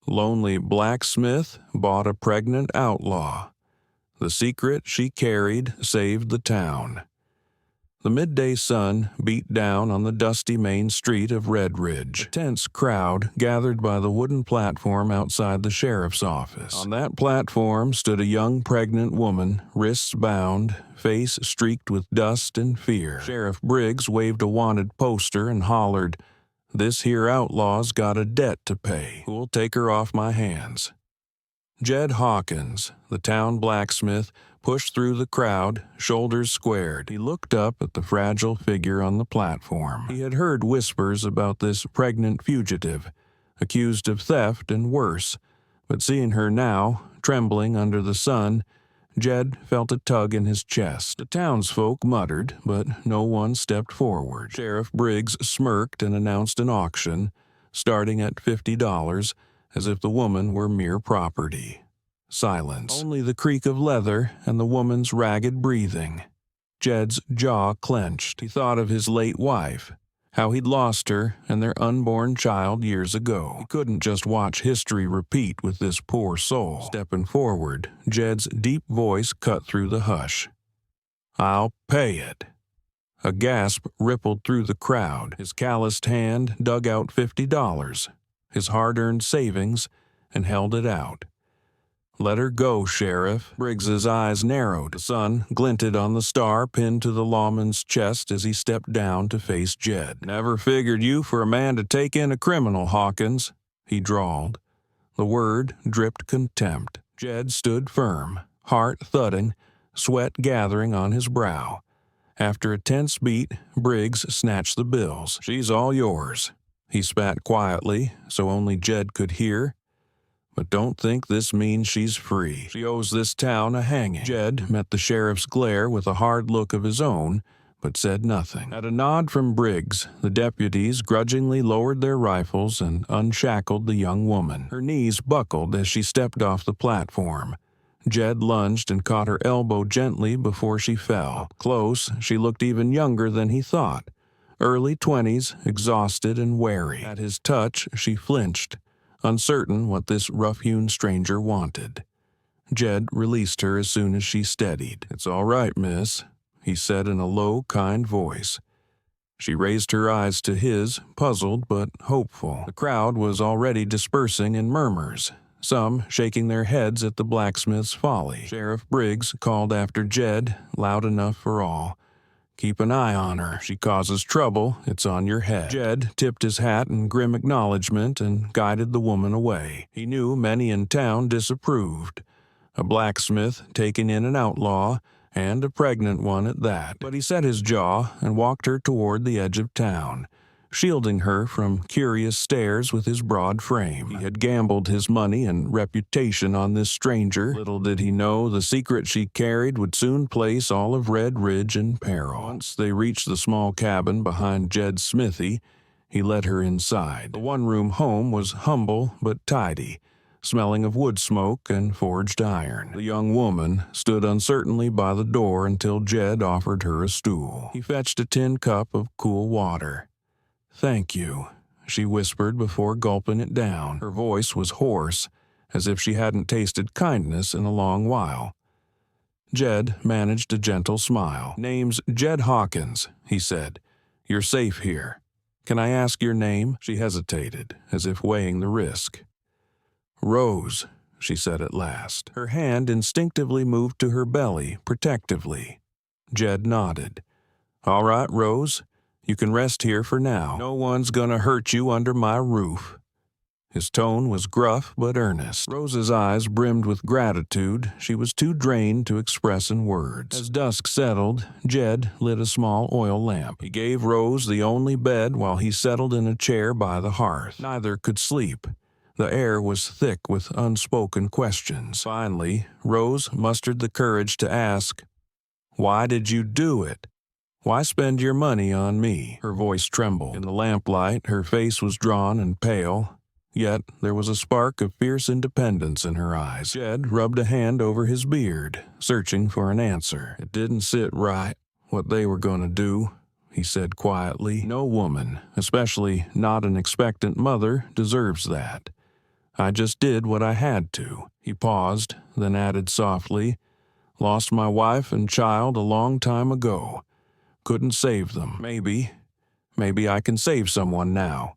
Lonely blacksmith bought a pregnant outlaw. The secret she carried saved the town. The midday sun beat down on the dusty main street of Red Ridge. A tense crowd gathered by the wooden platform outside the sheriff's office. On that platform stood a young pregnant woman, wrists bound, face streaked with dust and fear. Sheriff Briggs waved a wanted poster and hollered, "This here outlaw's got a debt to pay. Who'll take her off my hands?" Jed Hawkins, the town blacksmith, pushed through the crowd, shoulders squared. He looked up at the fragile figure on the platform. He had heard whispers about this pregnant fugitive, accused of theft and worse, but seeing her now, trembling under the sun, Jed felt a tug in his chest. The townsfolk muttered, but no one stepped forward. Sheriff Briggs smirked and announced an auction, starting at $50, as if the woman were mere property. Silence. Only the creak of leather and the woman's ragged breathing. Jed's jaw clenched. He thought of his late wife, how he'd lost her and their unborn child years ago. He couldn't just watch history repeat with this poor soul. Stepping forward, Jed's deep voice cut through the hush. "I'll pay it." A gasp rippled through the crowd. His calloused hand dug out $50, his hard-earned savings, and held it out. "Let her go, Sheriff." Briggs's eyes narrowed. The sun glinted on the star pinned to the lawman's chest as he stepped down to face Jed. "Never figured you for a man to take in a criminal, Hawkins," he drawled. The word dripped contempt. Jed stood firm, heart thudding, sweat gathering on his brow. After a tense beat, Briggs snatched the bills. "She's all yours," he spat quietly so only Jed could hear. "But don't think this means she's free. She owes this town a hanging." Jed met the sheriff's glare with a hard look of his own, but said nothing. At a nod from Briggs, the deputies grudgingly lowered their rifles and unshackled the young woman. Her knees buckled as she stepped off the platform. Jed lunged and caught her elbow gently before she fell. Close, she looked even younger than he thought. Early 20s, exhausted and wary. At his touch, she flinched, uncertain what this rough-hewn stranger wanted. Jed released her as soon as she steadied. "It's all right, miss," he said in a low, kind voice. She raised her eyes to his, puzzled but hopeful. The crowd was already dispersing in murmurs, some shaking their heads at the blacksmith's folly. Sheriff Briggs called after Jed, loud enough for all. "Keep an eye on her. If she causes trouble, it's on your head." Jed tipped his hat in grim acknowledgement and guided the woman away. He knew many in town disapproved. A blacksmith taking in an outlaw, and a pregnant one at that. But he set his jaw and walked her toward the edge of town, shielding her from curious stares with his broad frame. He had gambled his money and reputation on this stranger. Little did he know the secret she carried would soon place all of Red Ridge in peril. Once they reached the small cabin behind Jed's smithy, he led her inside. The one-room home was humble but tidy, smelling of wood smoke and forged iron. The young woman stood uncertainly by the door until Jed offered her a stool. He fetched a tin cup of cool water. "Thank you," she whispered before gulping it down. Her voice was hoarse, as if she hadn't tasted kindness in a long while. Jed managed a gentle smile. "Name's Jed Hawkins," he said. "You're safe here. Can I ask your name?" She hesitated, as if weighing the risk. "Rose," she said at last. Her hand instinctively moved to her belly, protectively. Jed nodded. "All right, Rose. You can rest here for now. No one's gonna hurt you under my roof." His tone was gruff but earnest. Rose's eyes brimmed with gratitude she was too drained to express in words. As dusk settled, Jed lit a small oil lamp. He gave Rose the only bed while he settled in a chair by the hearth. Neither could sleep. The air was thick with unspoken questions. Finally, Rose mustered the courage to ask, "Why did you do it? Why spend your money on me?" Her voice trembled. In the lamplight, her face was drawn and pale, yet there was a spark of fierce independence in her eyes. Jed rubbed a hand over his beard, searching for an answer. "It didn't sit right, what they were going to do," he said quietly. "No woman, especially not an expectant mother, deserves that. I just did what I had to." He paused, then added softly, "Lost my wife and child a long time ago. Couldn't save them. Maybe I can save someone now."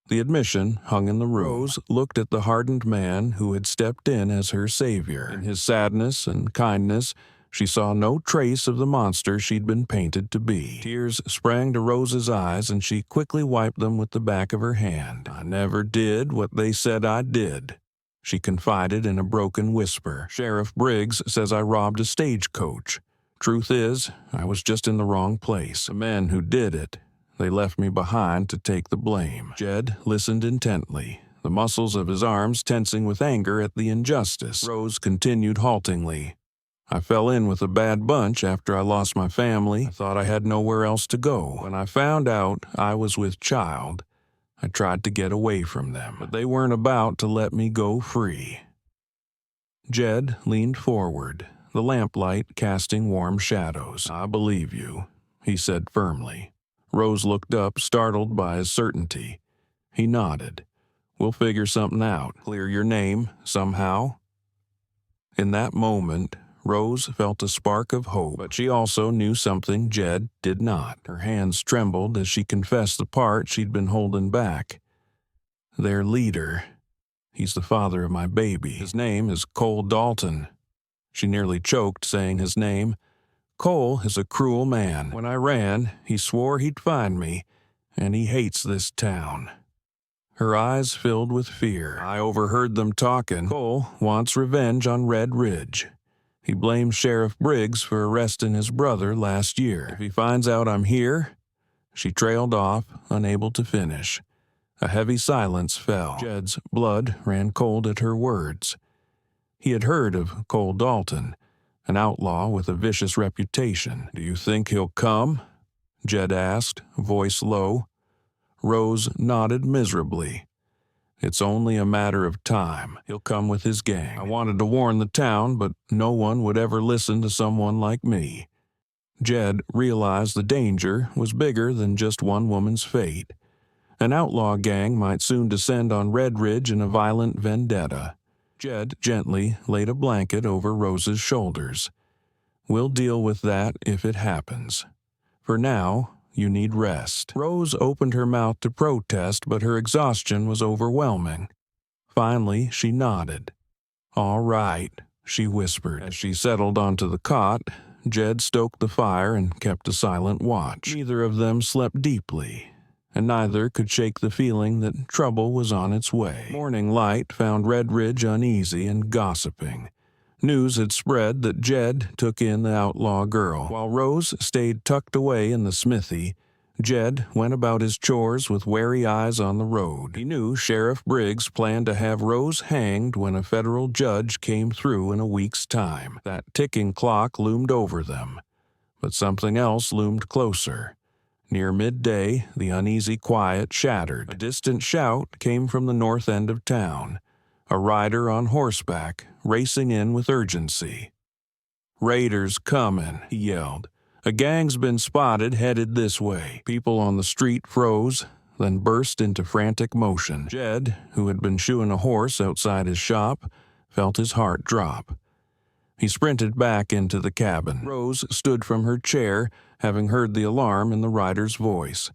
The admission hung in the room. Rose looked at the hardened man who had stepped in as her savior. In his sadness and kindness, she saw no trace of the monster she'd been painted to be. Tears sprang to Rose's eyes, and she quickly wiped them with the back of her hand. "I never did what they said I did," she confided in a broken whisper. "Sheriff Briggs says I robbed a stagecoach. Truth is, I was just in the wrong place. The men who did it, they left me behind to take the blame." Jed listened intently, the muscles of his arms tensing with anger at the injustice. Rose continued haltingly, "I fell in with a bad bunch after I lost my family. I thought I had nowhere else to go. When I found out I was with child, I tried to get away from them, but they weren't about to let me go free." Jed leaned forward, the lamplight casting warm shadows. "I believe you," he said firmly. Rose looked up, startled by his certainty. He nodded. "We'll figure something out. Clear your name, somehow." In that moment, Rose felt a spark of hope, but she also knew something Jed did not. Her hands trembled as she confessed the part she'd been holding back. "Their leader. He's the father of my baby. His name is Cole Dalton." She nearly choked saying his name. "Cole is a cruel man. When I ran, he swore he'd find me, and he hates this town." Her eyes filled with fear. "I overheard them talking. Cole wants revenge on Red Ridge. He blames Sheriff Briggs for arresting his brother last year. If he finds out I'm here—" She trailed off, unable to finish. A heavy silence fell. Jed's blood ran cold at her words. He had heard of Cole Dalton, an outlaw with a vicious reputation. "Do you think he'll come?" Jed asked, voice low. Rose nodded miserably. "It's only a matter of time. He'll come with his gang. I wanted to warn the town, but no one would ever listen to someone like me." Jed realized the danger was bigger than just one woman's fate. An outlaw gang might soon descend on Red Ridge in a violent vendetta. Jed gently laid a blanket over Rose's shoulders. "We'll deal with that if it happens. For now, you need rest." Rose opened her mouth to protest, but her exhaustion was overwhelming. Finally, she nodded. "All right," she whispered. As she settled onto the cot, Jed stoked the fire and kept a silent watch. Neither of them slept deeply, and neither could shake the feeling that trouble was on its way. Morning light found Red Ridge uneasy and gossiping. News had spread that Jed took in the outlaw girl. While Rose stayed tucked away in the smithy, Jed went about his chores with wary eyes on the road. He knew Sheriff Briggs planned to have Rose hanged when a federal judge came through in a week's time. That ticking clock loomed over them, but something else loomed closer. Near midday, the uneasy quiet shattered. A distant shout came from the north end of town. A rider on horseback, racing in with urgency. "Raiders coming," he yelled. "A gang's been spotted headed this way." People on the street froze, then burst into frantic motion. Jed, who had been shoeing a horse outside his shop, felt his heart drop. He sprinted back into the cabin. Rose stood from her chair, having heard the alarm in the rider's voice.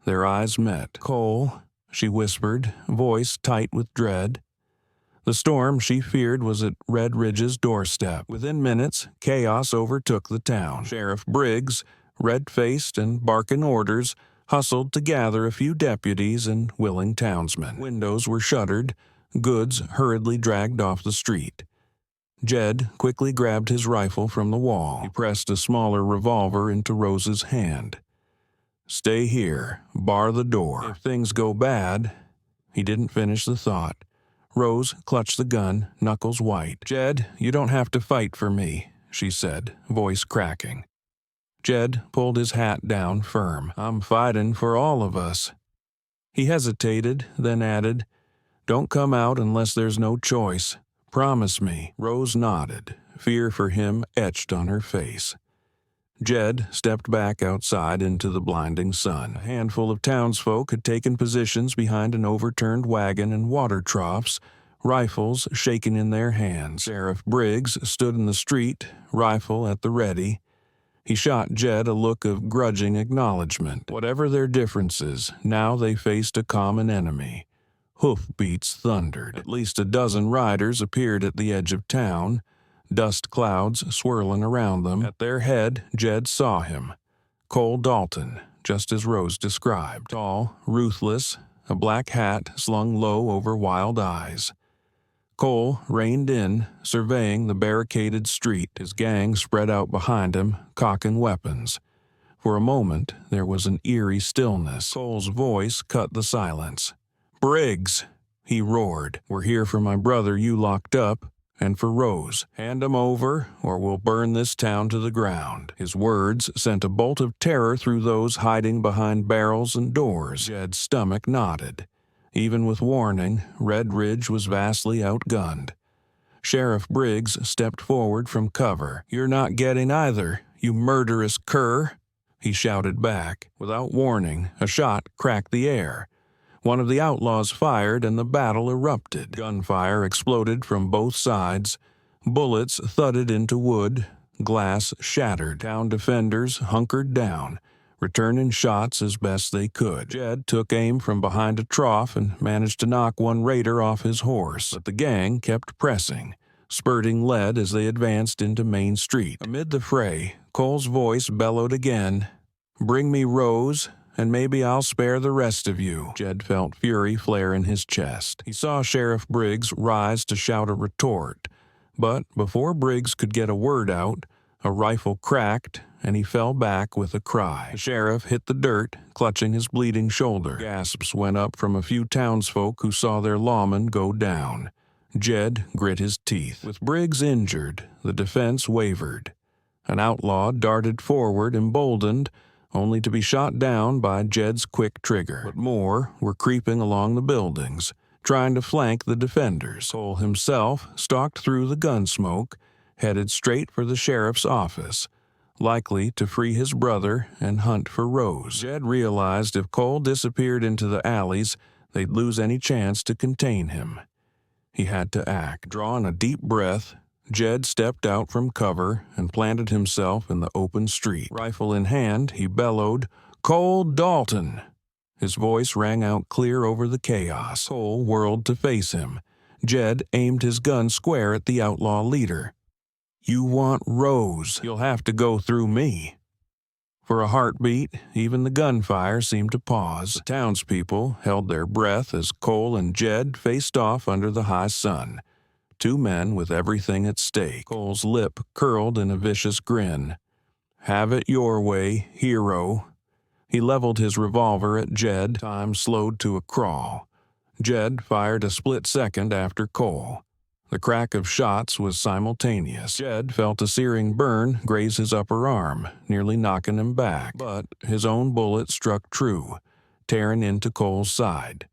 Their eyes met. "Cole," she whispered, voice tight with dread. The storm she feared was at Red Ridge's doorstep. Within minutes, chaos overtook the town. Sheriff Briggs, red-faced and barking orders, hustled to gather a few deputies and willing townsmen. Windows were shuttered, goods hurriedly dragged off the street. Jed quickly grabbed his rifle from the wall. He pressed a smaller revolver into Rose's hand. "Stay here. Bar the door. If things go bad—" He didn't finish the thought. Rose clutched the gun, knuckles white. "Jed, you don't have to fight for me," she said, voice cracking. Jed pulled his hat down firm. "I'm fighting for all of us." He hesitated, then added, "Don't come out unless there's no choice. Promise me." Rose nodded, fear for him etched on her face. Jed stepped back outside into the blinding sun. A handful of townsfolk had taken positions behind an overturned wagon and water troughs, rifles shaking in their hands. Sheriff Briggs stood in the street, rifle at the ready. He shot Jed a look of grudging acknowledgement. Whatever their differences, now they faced a common enemy. Hoofbeats thundered. At least a dozen riders appeared at the edge of town, dust clouds swirling around them. At their head, Jed saw him. Cole Dalton, just as Rose described. Tall, ruthless, a black hat slung low over wild eyes. Cole reined in, surveying the barricaded street, his gang spread out behind him, cocking weapons. For a moment, there was an eerie stillness. Cole's voice cut the silence. "Briggs," he roared, "we're here for my brother you locked up, and for Rose. Hand him over, or we'll burn this town to the ground." His words sent a bolt of terror through those hiding behind barrels and doors. Jed's stomach knotted. Even with warning, Red Ridge was vastly outgunned. Sheriff Briggs stepped forward from cover. "You're not getting either, you murderous cur," he shouted back. Without warning, a shot cracked the air. One of the outlaws fired and the battle erupted. Gunfire exploded from both sides. Bullets thudded into wood. Glass shattered. Town defenders hunkered down, returning shots as best they could. Jed took aim from behind a trough and managed to knock one raider off his horse, but the gang kept pressing, spurting lead as they advanced into Main Street. Amid the fray, Cole's voice bellowed again, "Bring me Rose, and maybe I'll spare the rest of you." Jed felt fury flare in his chest. He saw Sheriff Briggs rise to shout a retort, but before Briggs could get a word out, a rifle cracked, and he fell back with a cry. The sheriff hit the dirt, clutching his bleeding shoulder. Gasps went up from a few townsfolk who saw their lawman go down. Jed grit his teeth. With Briggs injured, the defense wavered. An outlaw darted forward, emboldened, only to be shot down by Jed's quick trigger. But more were creeping along the buildings, trying to flank the defenders. Cole himself stalked through the gun smoke, headed straight for the sheriff's office, likely to free his brother and hunt for Rose. Jed realized if Cole disappeared into the alleys, they'd lose any chance to contain him. He had to act. Drawing a deep breath, Jed stepped out from cover and planted himself in the open street. Rifle in hand, he bellowed, "Cole Dalton!" His voice rang out clear over the chaos. Cole whirled to face him. Jed aimed his gun square at the outlaw leader. "You want Rose. You'll have to go through me." For a heartbeat, even the gunfire seemed to pause. The townspeople held their breath as Cole and Jed faced off under the high sun. Two men with everything at stake. Cole's lip curled in a vicious grin. "Have it your way, hero." He leveled his revolver at Jed. Time slowed to a crawl. Jed fired a split second after Cole. The crack of shots was simultaneous. Jed felt a searing burn graze his upper arm, nearly knocking him back. But his own bullet struck true, tearing into Cole's side.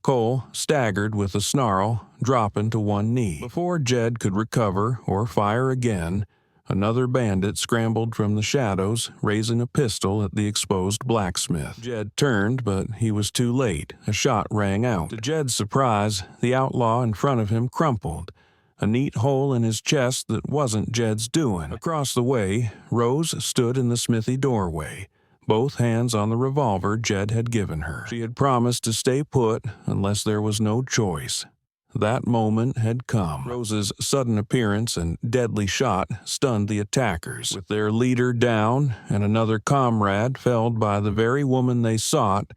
Cole staggered with a snarl, dropping to one knee. Before Jed could recover or fire again, another bandit scrambled from the shadows, raising a pistol at the exposed blacksmith. Jed turned, but he was too late. A shot rang out. To Jed's surprise, the outlaw in front of him crumpled, a neat hole in his chest that wasn't Jed's doing. Across the way, Rose stood in the smithy doorway, both hands on the revolver Jed had given her. She had promised to stay put unless there was no choice. That moment had come. Rose's sudden appearance and deadly shot stunned the attackers. With their leader down and another comrade felled by the very woman they sought,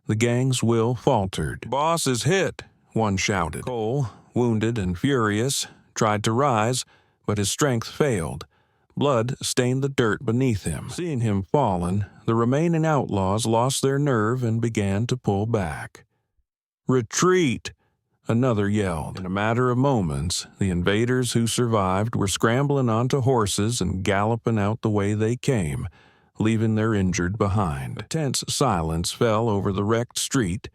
the gang's will faltered. "Boss is hit," one shouted. Cole, wounded and furious, tried to rise, but his strength failed. Blood stained the dirt beneath him. Seeing him fallen, the remaining outlaws lost their nerve and began to pull back. "Retreat!" another yelled. In a matter of moments, the invaders who survived were scrambling onto horses and galloping out the way they came, leaving their injured behind. A tense silence fell over the wrecked street,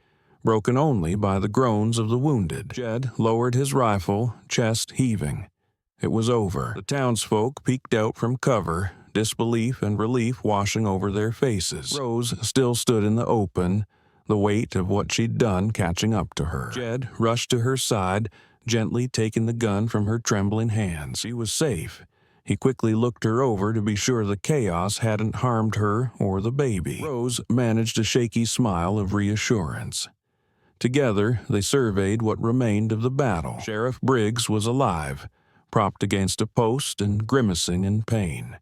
broken only by the groans of the wounded. Jed lowered his rifle, chest heaving. It was over. The townsfolk peeked out from cover, disbelief and relief washing over their faces. Rose still stood in the open, the weight of what she'd done catching up to her. Jed rushed to her side, gently taking the gun from her trembling hands. She was safe. He quickly looked her over to be sure the chaos hadn't harmed her or the baby. Rose managed a shaky smile of reassurance. Together, they surveyed what remained of the battle. Sheriff Briggs was alive, propped against a post and grimacing in pain.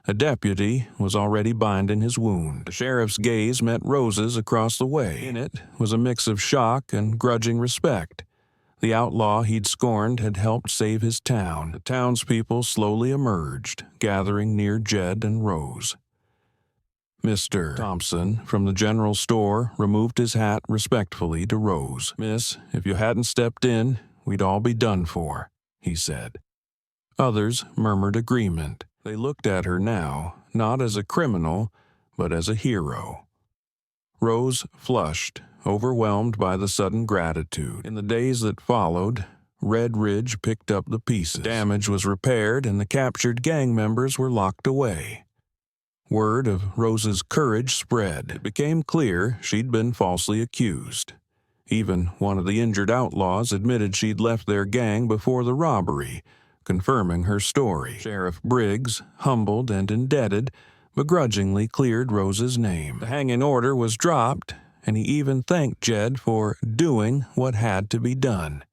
A deputy was already binding his wound. The sheriff's gaze met Rose's across the way. In it was a mix of shock and grudging respect. The outlaw he'd scorned had helped save his town. The townspeople slowly emerged, gathering near Jed and Rose. Mr. Thompson, from the general store, removed his hat respectfully to Rose. "Miss, if you hadn't stepped in, we'd all be done for," he said. Others murmured agreement. They looked at her now, not as a criminal, but as a hero. Rose flushed, overwhelmed by the sudden gratitude. In the days that followed, Red Ridge picked up the pieces. Damage was repaired and the captured gang members were locked away. Word of Rose's courage spread. It became clear she'd been falsely accused. Even one of the injured outlaws admitted she'd left their gang before the robbery, confirming her story. Sheriff Briggs, humbled and indebted, begrudgingly cleared Rose's name. The hanging order was dropped, and he even thanked Jed for doing what had to be done.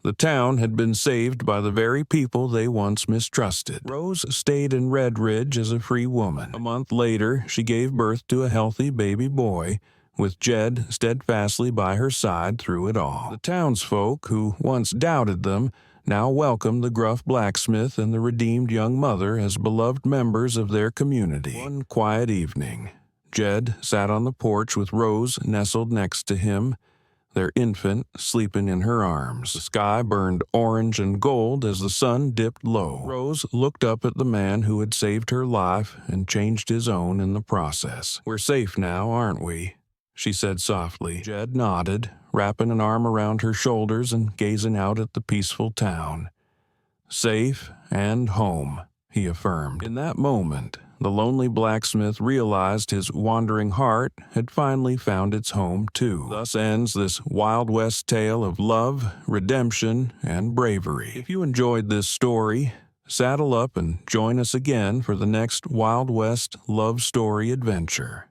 The town had been saved by the very people they once mistrusted. Rose stayed in Red Ridge as a free woman. A month later, she gave birth to a healthy baby boy, with Jed steadfastly by her side through it all. The townsfolk, who once doubted them, now welcomed the gruff blacksmith and the redeemed young mother as beloved members of their community. One quiet evening, Jed sat on the porch with Rose nestled next to him, their infant sleeping in her arms. The sky burned orange and gold as the sun dipped low. Rose looked up at the man who had saved her life and changed his own in the process. "We're safe now, aren't we?" she said softly. Jed nodded, wrapping an arm around her shoulders and gazing out at the peaceful town. "Safe and home," he affirmed. In that moment, the lonely blacksmith realized his wandering heart had finally found its home too. Thus ends this Wild West tale of love, redemption, and bravery. If you enjoyed this story, saddle up and join us again for the next Wild West love story adventure.